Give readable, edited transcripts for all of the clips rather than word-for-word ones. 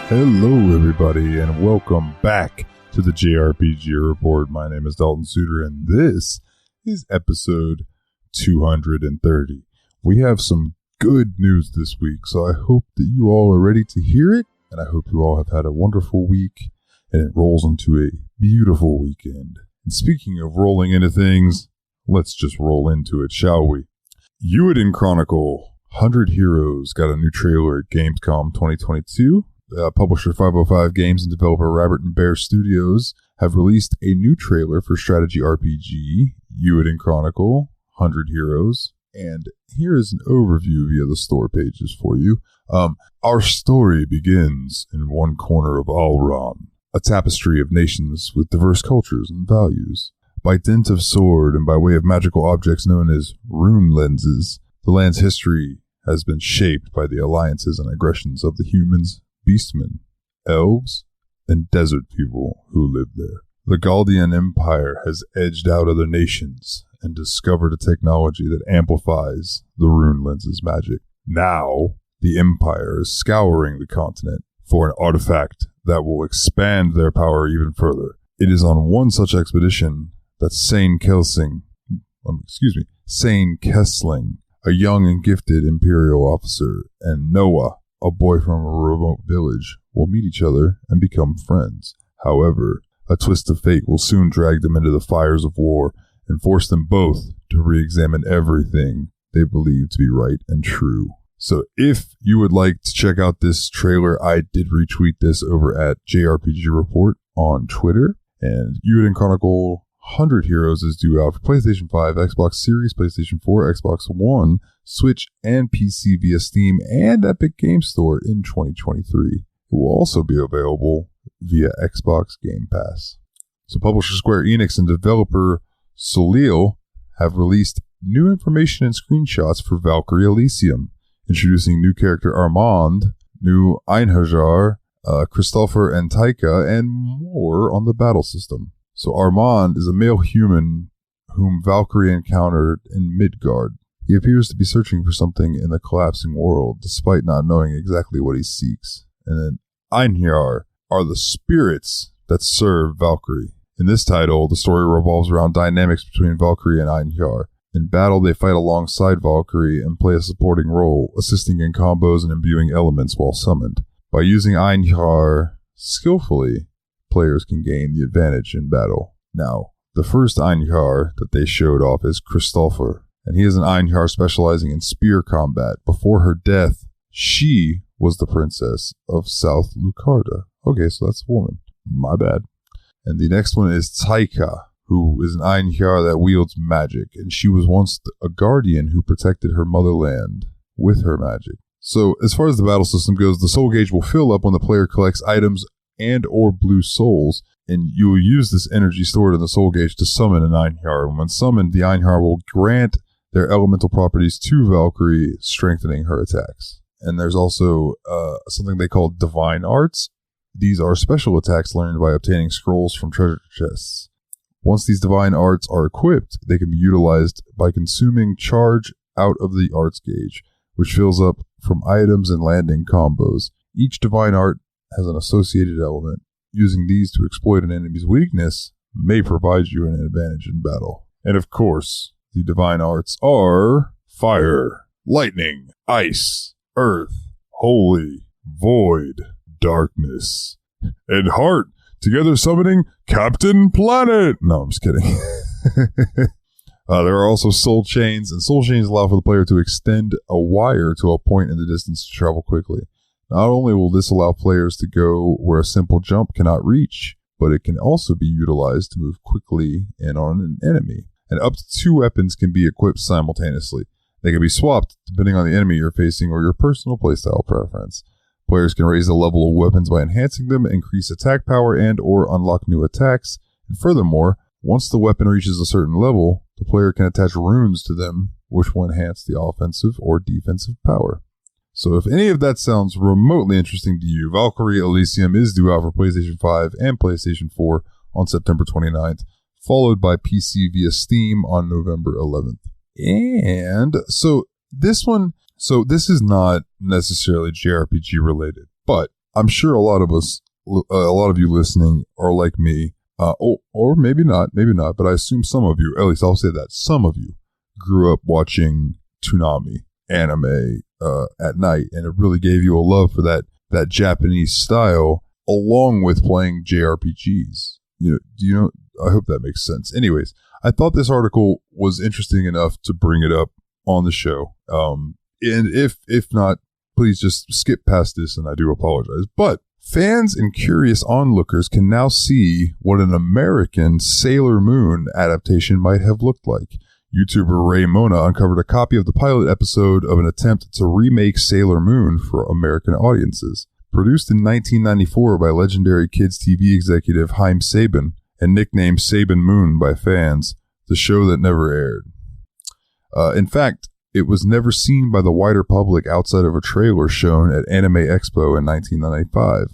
Hello, everybody, and welcome back to the JRPG Report. My name is Dalton Suter, and this is episode 230. We have some good news this week, so I hope that you all are ready to hear it, and I hope you all have had a wonderful week, and it rolls into a beautiful weekend. And speaking of rolling into things, let's just roll into it, shall we? Eiyuden Chronicles 100 Heroes got a new trailer at Gamescom 2022. Publisher 505 Games and developer Rabbit and Bear Studios have released a new trailer for strategy RPG, Eiyuden Chronicle 100 Heroes. And here is an overview via the store pages for you. Our story begins in one corner of Alran, a tapestry of nations with diverse cultures and values. By dint of sword and by way of magical objects known as rune lenses, the land's history has been shaped by the alliances and aggressions of the humans, beastmen, elves, and desert people who live there. The Galdian Empire has edged out other nations and discovered a technology that amplifies the rune lenses magic. Now, the Empire is scouring the continent for an artifact that will expand their power even further. It is on one such expedition that Sane Kessling, a young and gifted Imperial officer, and Noah, a boy from a remote village, will meet each other and become friends. However, a twist of fate will soon drag them into the fires of war and force them both to re-examine everything they believe to be right and true. So if you would like to check out this trailer, I did retweet this over at JRPG Report on Twitter. And Eiyuden Chronicle 100 Heroes is due out for PlayStation 5, Xbox Series, PlayStation 4, Xbox One, Switch, and PC via Steam and Epic Games Store in 2023. It will also be available via Xbox Game Pass. So publisher Square Enix and developer Soleil have released new information and screenshots for Valkyrie Elysium, introducing new character Armand, new Einherjar, Christopher and Taika, and more on the battle system. So Armand is a male human whom Valkyrie encountered in Midgard. He appears to be searching for something in the collapsing world, despite not knowing exactly what he seeks. And then Einherjar are the spirits that serve Valkyrie. In this title, the story revolves around dynamics between Valkyrie and Einherjar. In battle, they fight alongside Valkyrie and play a supporting role, assisting in combos and imbuing elements while summoned. By using Einherjar skillfully, players can gain the advantage in battle. Now, the first Einherjar that they showed off is Christopher, and he is an Einherjar specializing in spear combat. Before her death, she was the princess of South Lucarda. Okay, so that's a woman. My bad. And the next one is Taika, who is an Einherjar that wields magic, and she was once a guardian who protected her motherland with her magic. So, as far as the battle system goes, the soul gauge will fill up when the player collects items and or blue souls, and you will use this energy stored in the soul gauge to summon an Einherjar. And when summoned, the Einherjar will grant their elemental properties to Valkyrie, strengthening her attacks. And there's also something they call divine arts. These are special attacks learned by obtaining scrolls from treasure chests. Once these divine arts are equipped, they can be utilized by consuming charge out of the arts gauge, which fills up from items and landing combos. Each divine art has an associated element. Using these to exploit an enemy's weakness may provide you an advantage in battle. And of course, the divine arts are fire, lightning, ice, earth, holy, void, darkness, and heart, together summoning Captain Planet. No, I'm just kidding. There are also soul chains, and soul chains allow for the player to extend a wire to a point in the distance to travel quickly. Not only will this allow players to go where a simple jump cannot reach, but it can also be utilized to move quickly in on an enemy. And up to 2 weapons can be equipped simultaneously. They can be swapped depending on the enemy you're facing or your personal playstyle preference. Players can raise the level of weapons by enhancing them, increase attack power, and or unlock new attacks. And furthermore, once the weapon reaches a certain level, the player can attach runes to them, which will enhance the offensive or defensive power. So if any of that sounds remotely interesting to you, Valkyrie Elysium is due out for PlayStation 5 and PlayStation 4 on September 29th, followed by PC via Steam on November 11th. And so this is not necessarily JRPG related, but I'm sure a lot of you listening are like me, or maybe not, but I assume some of you, at least I'll say that, some of you grew up watching Toonami anime at night, and it really gave you a love for that Japanese style, along with playing JRPGs. I hope that makes sense. Anyways, I thought this article was interesting enough to bring it up on the show. And if not, please just skip past this, and I do apologize. But fans and curious onlookers can now see what an American Sailor Moon adaptation might have looked like. YouTuber Ray Mona uncovered a copy of the pilot episode of an attempt to remake Sailor Moon for American audiences. Produced in 1994 by legendary kids TV executive Haim Saban and nicknamed Saban Moon by fans, the show that never aired. In fact, it was never seen by the wider public outside of a trailer shown at Anime Expo in 1995.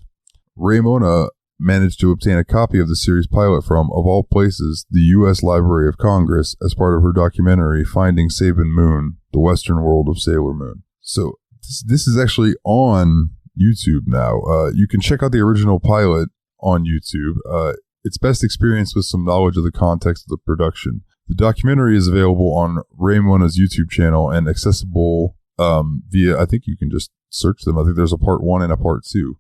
Ray Mona managed to obtain a copy of the series pilot from, of all places, the U.S. Library of Congress as part of her documentary Finding Saban Moon, The Western World of Sailor Moon. So this is actually on YouTube now. You can check out the original pilot on YouTube. It's best experienced with some knowledge of the context of the production. The documentary is available on Ray Mona's YouTube channel and accessible via, I think you can just search them. I think there's a part 1 and a part 2.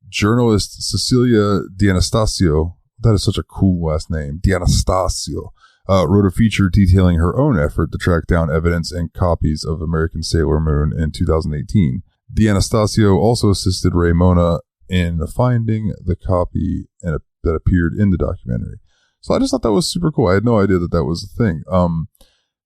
Journalist Cecilia D'Anastasio, that is such a cool last name, D'Anastasio, wrote a feature detailing her own effort to track down evidence and copies of American Sailor Moon in 2018. D'Anastasio also assisted Ray Mona in finding the copy that appeared in the documentary. So I just thought that was super cool. I had no idea that was a thing.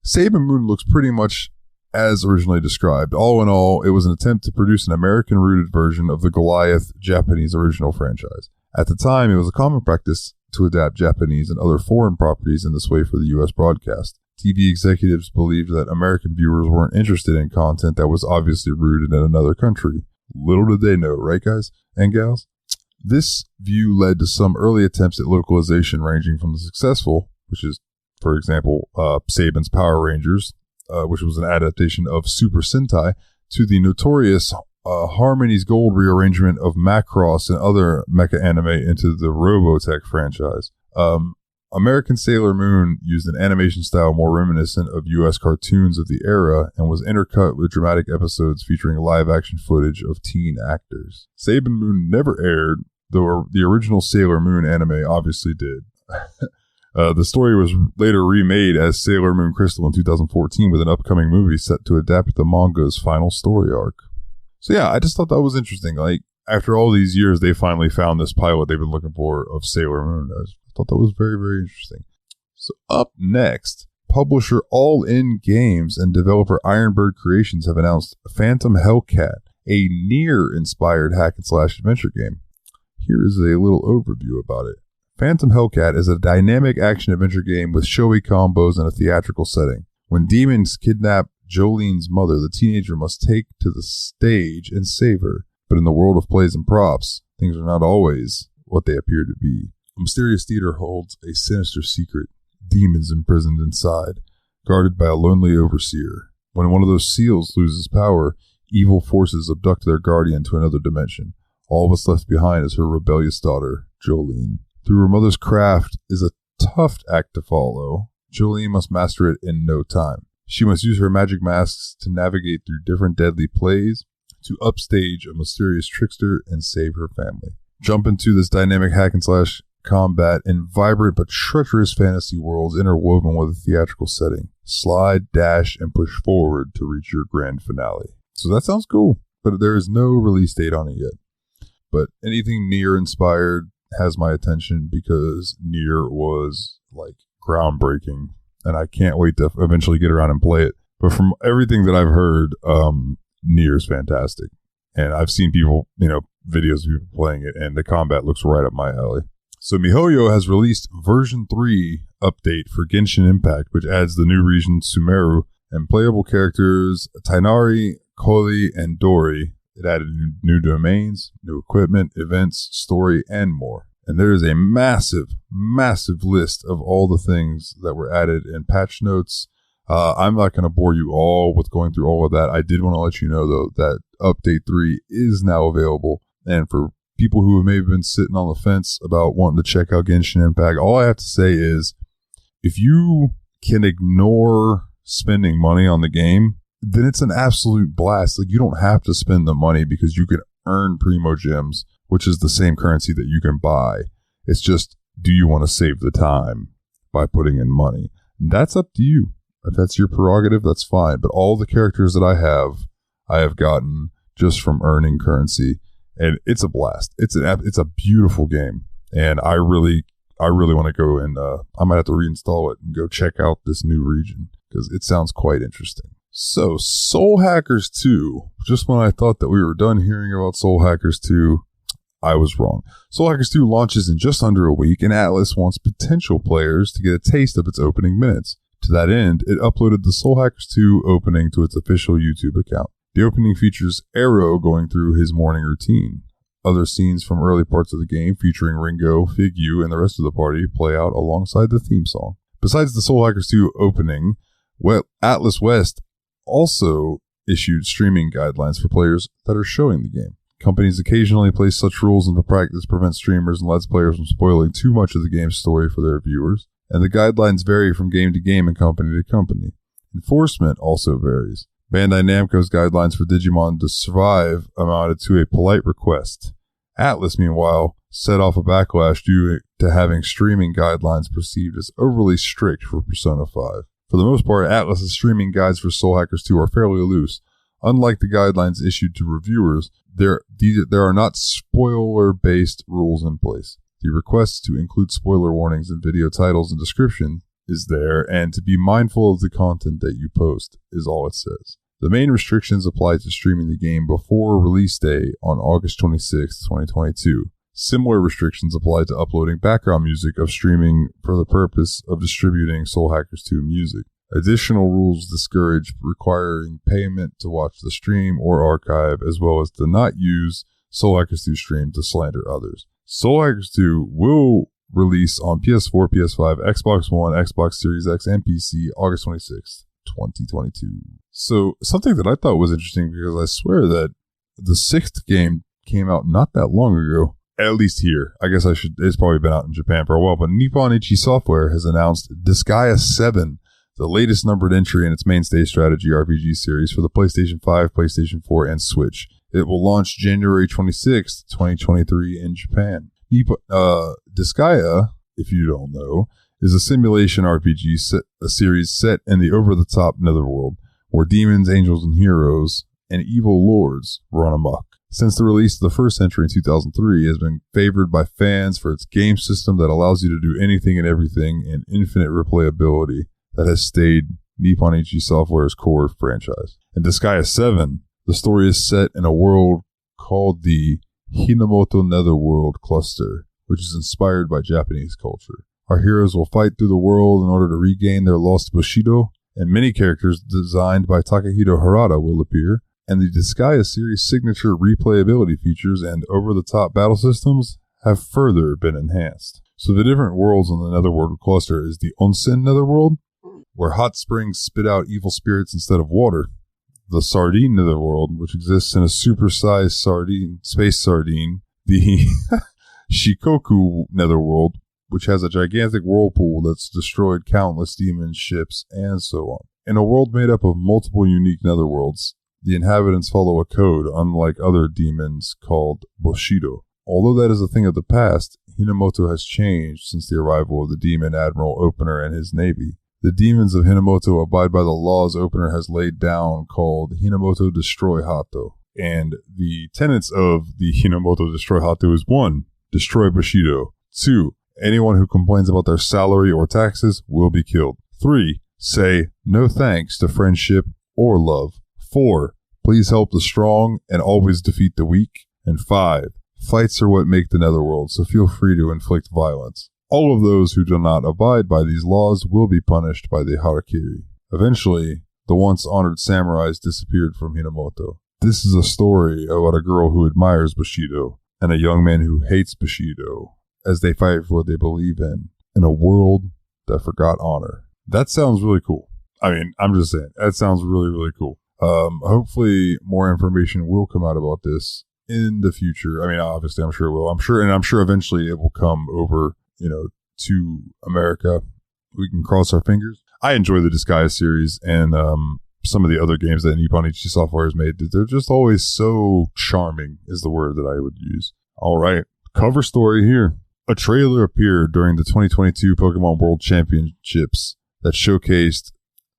Sailor Moon looks pretty much as originally described. All in all, it was an attempt to produce an American-rooted version of the Goliath Japanese original franchise. At the time, it was a common practice to adapt Japanese and other foreign properties in this way for the U.S. broadcast. TV executives believed that American viewers weren't interested in content that was obviously rooted in another country. Little did they know, right, guys and gals? This view led to some early attempts at localization, ranging from the successful, which is, for example, Saban's Power Rangers, which was an adaptation of Super Sentai, to the notorious Harmony's Gold rearrangement of Macross and other mecha anime into the Robotech franchise. American Sailor Moon used an animation style more reminiscent of U.S. cartoons of the era and was intercut with dramatic episodes featuring live-action footage of teen actors. Sailor Moon never aired, though the original Sailor Moon anime obviously did. The story was later remade as Sailor Moon Crystal in 2014 with an upcoming movie set to adapt the manga's final story arc. So yeah, I just thought that was interesting. Like, after all these years, they finally found this pilot they've been looking for of Sailor Moon. I thought that was very, very interesting. So up next, publisher All In Games and developer Ironbird Creations have announced Phantom Hellcat, a Nier-inspired hack-and-slash adventure game. Here is a little overview about it. Phantom Hellcat is a dynamic action-adventure game with showy combos and a theatrical setting. When demons kidnap Jolene's mother, the teenager must take to the stage and save her. But in the world of plays and props, things are not always what they appear to be. A mysterious theater holds a sinister secret, demons imprisoned inside, guarded by a lonely overseer. When one of those seals loses power, evil forces abduct their guardian to another dimension. All that's left behind is her rebellious daughter, Jolene. Through her mother's craft is a tough act to follow. Jolene must master it in no time. She must use her magic masks to navigate through different deadly plays, to upstage a mysterious trickster and save her family. Jump into this dynamic hack-and-slash combat in vibrant but treacherous fantasy worlds interwoven with a theatrical setting. Slide, dash, and push forward to reach your grand finale. So that sounds cool, but there is no release date on it yet. But anything Nier-inspired has my attention because Nier was, like, groundbreaking, and I can't wait to eventually get around and play it. But from everything that I've heard, Nier is fantastic. And I've seen people, videos of people playing it, and the combat looks right up my alley. So MiHoYo has released version 3 update for Genshin Impact, which adds the new region Sumeru and playable characters Tainari, Koli, and Dori. It added new domains, new equipment, events, story, and more. And there is a massive, massive list of all the things that were added in patch notes. I'm not going to bore you all with going through all of that. I did want to let you know, though, that Update 3 is now available And for people who have maybe been sitting on the fence about wanting to check out Genshin Impact, all I have to say is, if you can ignore spending money on the game, then it's an absolute blast. Like, you don't have to spend the money because you can earn Primo Gems, which is the same currency that you can buy. It's just, do you want to save the time by putting in money? And that's up to you. If that's your prerogative, that's fine. But all the characters that I have gotten just from earning currency, and it's a blast. It's a beautiful game, and I really want to go and I might have to reinstall it and go check out this new region because it sounds quite interesting. So, Soul Hackers 2. Just when I thought that we were done hearing about Soul Hackers 2, I was wrong. Soul Hackers 2 launches in just under a week, and Atlus wants potential players to get a taste of its opening minutes. To that end, it uploaded the Soul Hackers 2 opening to its official YouTube account. The opening features Arrow going through his morning routine. Other scenes from early parts of the game featuring Ringo, Fig-U, and the rest of the party play out alongside the theme song. Besides the Soul Hackers 2 opening, Atlus West also issued streaming guidelines for players that are showing the game. Companies occasionally place such rules into practice to prevent streamers and lets players from spoiling too much of the game's story for their viewers, and the guidelines vary from game to game and company to company. Enforcement also varies. Bandai Namco's guidelines for Digimon to Survive amounted to a polite request. Atlus, meanwhile, set off a backlash due to having streaming guidelines perceived as overly strict for Persona 5. For the most part, Atlus's streaming guides for Soul Hackers 2 are fairly loose. Unlike the guidelines issued to reviewers, there are not spoiler-based rules in place. The request to include spoiler warnings in video titles and description is there, and to be mindful of the content that you post is all it says. The main restrictions apply to streaming the game before release day on August 26, 2022. Similar restrictions apply to uploading background music of streaming for the purpose of distributing Soul Hackers 2 music. Additional rules discourage requiring payment to watch the stream or archive, as well as to not use Soul Hackers 2 stream to slander others. Soul Hackers 2 will release on PS4, PS5, Xbox One, Xbox Series X, and PC August 26th, 2022. So, something that I thought was interesting, because I swear that the 6th game came out not that long ago. At least here. I guess it's probably been out in Japan for a while, but Nippon Ichi Software has announced Disgaea 7, the latest numbered entry in its mainstay strategy RPG series for the PlayStation 5, PlayStation 4, and Switch. It will launch January 26th, 2023 in Japan. Disgaea, if you don't know, is a simulation RPG a series set in the over-the-top netherworld, where demons, angels, and heroes, and evil lords run amok. Since the release of the first entry in 2003, it has been favored by fans for its game system that allows you to do anything and everything, and infinite replayability that has stayed Nippon Ichi Software's core franchise. In Disgaea 7, the story is set in a world called the Hinamoto Netherworld Cluster, which is inspired by Japanese culture. Our heroes will fight through the world in order to regain their lost Bushido, and many characters designed by Takahito Harada will appear, and the Disgaea series' signature replayability features and over-the-top battle systems have further been enhanced. So the different worlds in the Netherworld Cluster is the Onsen Netherworld, where hot springs spit out evil spirits instead of water. The Sardine Netherworld, which exists in a supersized space sardine. The Shikoku Netherworld, which has a gigantic whirlpool that's destroyed countless demon ships, and so on. In a world made up of multiple unique netherworlds, the inhabitants follow a code unlike other demons called Bushido. Although that is a thing of the past, Hinamoto has changed since the arrival of the demon Admiral Opener and his navy. The demons of Hinamoto abide by the laws Opener has laid down, called Hinamoto Destroy Hato. And the tenets of the Hinamoto Destroy Hato is 1. Destroy Bushido. 2. Anyone who complains about their salary or taxes will be killed. 3. Say no thanks to friendship or love. 4. Please help the strong and always defeat the weak. And 5. Fights are what make the netherworld, so feel free to inflict violence. All of those who do not abide by these laws will be punished by the Harakiri. Eventually, the once honored samurais disappeared from Hinamoto. This is a story about a girl who admires Bushido and a young man who hates Bushido as they fight for what they believe in a world that forgot honor. That sounds really cool. I mean, I'm just saying, that sounds really, really cool. Hopefully more information will come out about this in the future. I mean, obviously, I'm sure it will. I'm sure eventually it will come over, to America. We can cross our fingers. I enjoy the Disguise series and some of the other games that Nippon Ichi Software has made. They're just always so charming, is the word that I would use. All right, cover story here. A trailer appeared during the 2022 Pokemon World Championships that showcased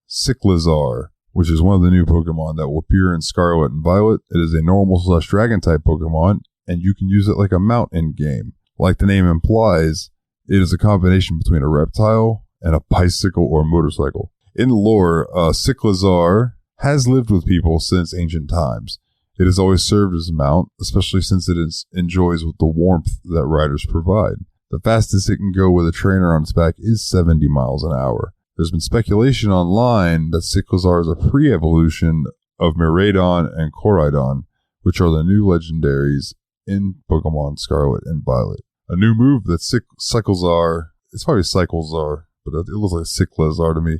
Cyclizar, which is one of the new Pokemon that will appear in Scarlet and Violet. It is a normal/dragon type Pokemon, and you can use it like a mount in game. Like the name implies, it is a combination between a reptile and a bicycle or motorcycle. In lore, Cyclizar has lived with people since ancient times. It has always served as a mount, especially since it enjoys the warmth that riders provide. The fastest it can go with a trainer on its back is 70 miles an hour. There's been speculation online that Cyclizar is a pre-evolution of Miraidon and Koraidon, which are the new legendaries in Pokemon Scarlet and Violet. A new move that Cyclizar, it's probably Cyclizar, but it looks like Cyclizar to me,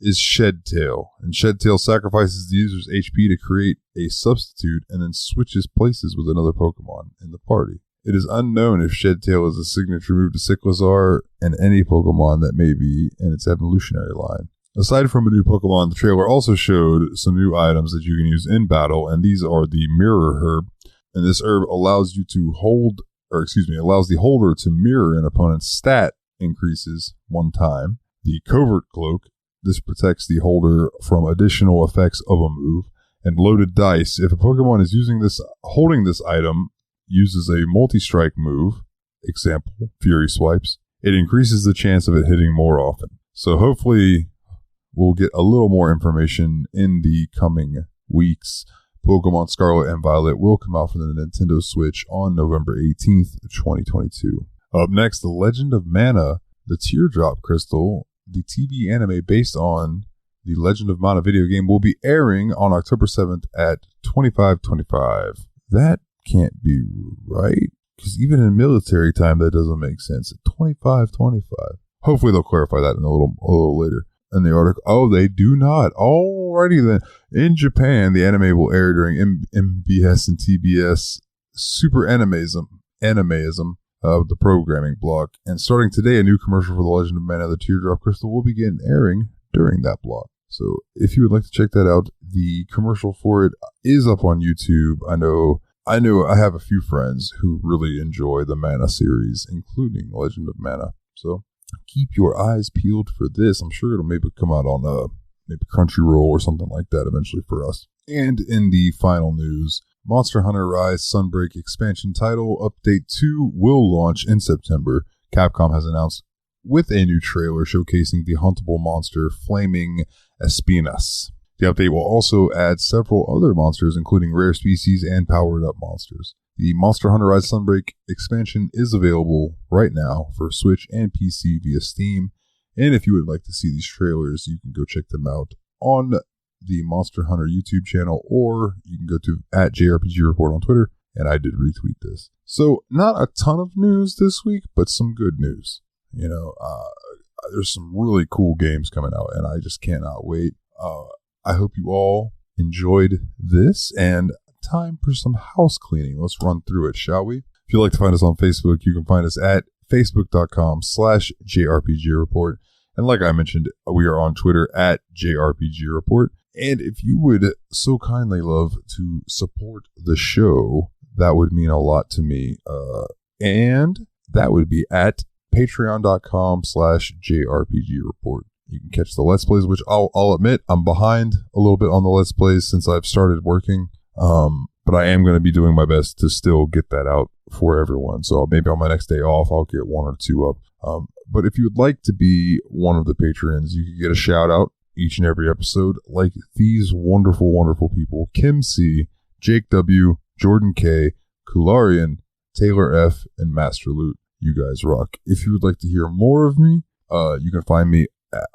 is Shed Tail. And Shed Tail sacrifices the user's HP to create a substitute and then switches places with another Pokemon in the party. It is unknown if Shed Tail is a signature move to Cyclizar and any Pokemon that may be in its evolutionary line. Aside from a new Pokemon, the trailer also showed some new items that you can use in battle, and these are the Mirror Herb. And this herb allows you to allows the holder to mirror an opponent's stat increases one time. The Covert Cloak, this protects the holder from additional effects of a move. And Loaded Dice, if a Pokemon is holding this item, uses a multi-strike move, example, Fury Swipes, it increases the chance of it hitting more often. So hopefully we'll get a little more information in the coming weeks. Pokemon Scarlet and Violet will come out for the Nintendo Switch on November 18th, 2022. Up next, The Legend of Mana, the Teardrop Crystal, the TV anime based on the Legend of Mana video game, will be airing on October 7th at 25:25. That can't be right, because even in military time, that doesn't make sense. At 25:25. Hopefully they'll clarify that in a little later in the article. Oh, they do not. Alrighty then. In Japan, the anime will air during MBS and TBS Super Animeism of the programming block. And starting today, a new commercial for The Legend of Mana, the Teardrop Crystal will begin airing during that block. So if you would like to check that out, the commercial for it is up on YouTube. I know I have a few friends who really enjoy the Mana series, including Legend of Mana. So keep your eyes peeled for this. I'm sure it'll maybe come out on maybe Crunchyroll or something like that eventually for us. And in the final news, Monster Hunter Rise Sunbreak expansion title update 2 will launch in September. Capcom has announced with a new trailer showcasing the huntable monster Flaming Espinas. The update will also add several other monsters, including rare species and powered-up monsters. The Monster Hunter Rise Sunbreak expansion is available right now for Switch and PC via Steam. And if you would like to see these trailers, you can go check them out on the Monster Hunter YouTube channel, or you can go to @JRPG Report on Twitter, and I did retweet this. So not a ton of news this week, but some good news. There's some really cool games coming out, and I just cannot wait. I hope you all enjoyed this, and time for some house cleaning. Let's run through it, shall we? If you'd like to find us on Facebook, you can find us at facebook.com/JRPG Report. And like I mentioned, we are on Twitter at JRPG Report. And if you would so kindly love to support the show, that would mean a lot to me. And that would be at patreon.com/JRPG Report. You can catch the Let's Plays, which I'll admit I'm behind a little bit on the Let's Plays since I've started working. But I am going to be doing my best to still get that out for everyone. So maybe on my next day off, I'll get one or two up. But if you would like to be one of the patrons, you can get a shout out each and every episode, like these wonderful, wonderful people: Kim C, Jake W, Jordan K, Kularian, Taylor F, and Master Loot. You guys rock. If you would like to hear more of me, you can find me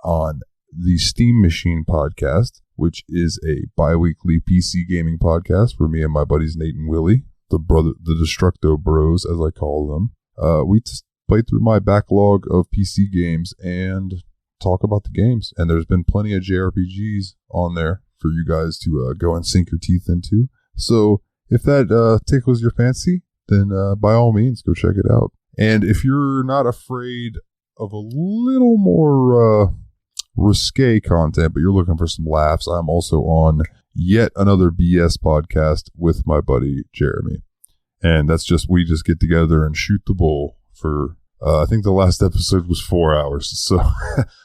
on the Steam Machine podcast, which is a bi-weekly PC gaming podcast for me and my buddies Nate and Willie, the Destructo Bros, as I call them. We just play through my backlog of PC games and talk about the games. And there's been plenty of JRPGs on there for you guys to go and sink your teeth into. So if that tickles your fancy, then by all means, go check it out. And if you're not afraid of a little more risque content, but you're looking for some laughs, I'm also on yet another BS podcast with my buddy Jeremy. And that's just, we just get together and shoot the bull for, I think the last episode was 4 hours. So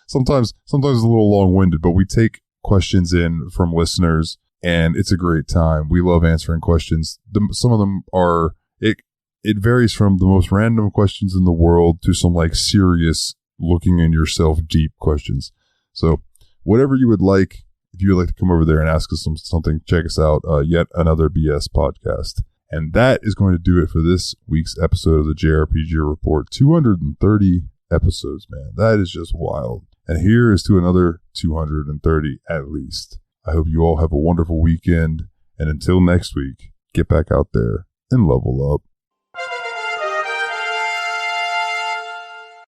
sometimes it's a little long-winded, but we take questions in from listeners and it's a great time. We love answering questions. Some of them are, it varies from the most random questions in the world to some like serious looking in yourself deep questions. So whatever you would like, if you would like to come over there and ask us something, check us out. Yet another BS podcast. And that is going to do it for this week's episode of the JRPG Report. 230 episodes, man. That is just wild. And here is to another 230 at least. I hope you all have a wonderful weekend. And until next week, get back out there and level up.